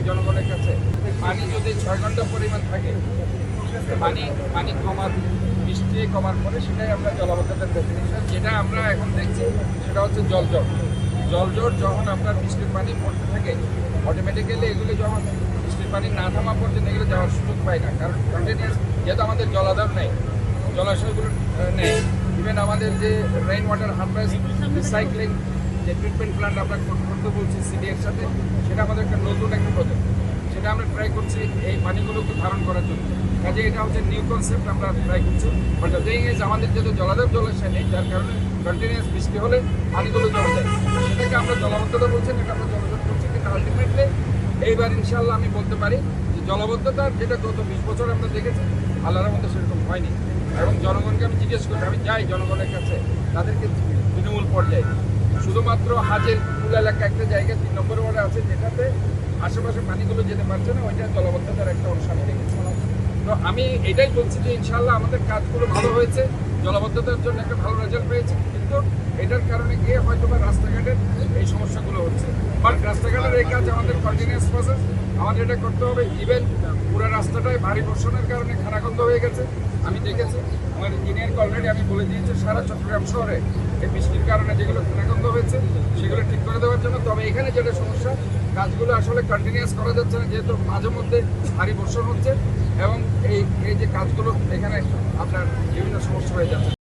জনগণের কাছে পানি যদি 6 ঘন্টা পরিমাণ থাকে, পানি কমার বৃষ্টি কমার পরে সেটাই আমরা জলাবদ্ধতার ডেফিনিশন। যেটা আমরা এখন দেখছি সেটা হচ্ছে জলজট। যখন আমরা বৃষ্টির পানি পড়তে থাকে অটোমেটিক্যালি এগুলো যখন বৃষ্টির পানি না থামা পর্যন্ত এগুলো যাওয়ার সুযোগ পায় না, কারণ কন্টিনিউয়াস যেহেতু আমাদের জলাধার নেই, জলাশয়গুলো নেই। ইভেন আমাদের যে রেইন ওয়াটার হারভেস্ট রিসাইক্লিং যে ট্রিটমেন্ট প্ল্যান্ট আমরা করতে বলছি সিডিএর সাথে, সেটা আমাদের একটা নতুন একটা প্রজেক্ট, সেটা আমরা ট্রাই করছি এই পানিগুলোকে ধারণ করার জন্য। কাজে এটা হচ্ছে নিউ কনসেপ্ট, আমরা ট্রাই করছি। বাট দ্য থিং ইজ আমাদের যেহেতু জলাধার জলাশয় নেই, যার কারণে কন্টিনিউয়াস বৃষ্টি হলে পানিগুলো জমে যায়, সেটাকে আমরা জলাবদ্ধতা বলছেন, এটা আমরা জলজট করছি। কিন্তু আলটিমেটলি এইবার ইনশাল্লাহ আমি বলতে পারি যে জলাবদ্ধতা যেটা গত 20 বছর আমরা দেখেছি আল্লাহর মধ্যে সেরকম হয়নি। এবং জনগণকে আমি জিজ্ঞেস করি, আমি যাই জনগণের কাছে, তাদেরকে তৃণমূল পর্যায়ে শুধুমাত্র হাজের কুল এলাকা একটা জায়গা 3 নম্বর ওয়ার্ডে আছে, যেটাতে আশেপাশে পানিগুলো যেতে পারছে না, ওইটা জলাবদ্ধতার একটা অংশ আমি দেখেছি। তো আমি এটাই বলছি যে ইনশাল্লাহ আমাদের কাজগুলো ভালো হয়েছে, জলাবদ্ধতার জন্য একটা ভালো রেজাল্ট পেয়েছি, কিন্তু এটার কারণে গিয়ে হয়তো বা রাস্তাঘাটের এই সমস্যাগুলো হচ্ছে। বাট রাস্তাঘাটের এই কাজ আমাদের কন্টিনিউয়াস প্রসেস, আমাদের এটা করতে হবে। ইভেন পুরো রাস্তাটায় ভারী বর্ষণের কারণে খানাখন্দ হয়ে গেছে, আমি দেখেছি। আমার ইঞ্জিনিয়ারকে অলরেডি আমি বলে দিয়েছি সারা চট্টগ্রাম শহরে এই বৃষ্টির কারণে যেগুলো খানাখন্দ হয়েছে সেগুলো ঠিক করে দেওয়ার জন্য। তবে এখানে যেটা সমস্যা, কাজগুলো আসলে কন্টিনিউয়াস করা যাচ্ছে না, যেহেতু মাঝে মধ্যে ভারী বর্ষণ হচ্ছে এবং এই যে কাজগুলো এখানে আপনার বিভিন্ন সমস্যা হয়ে যাচ্ছে।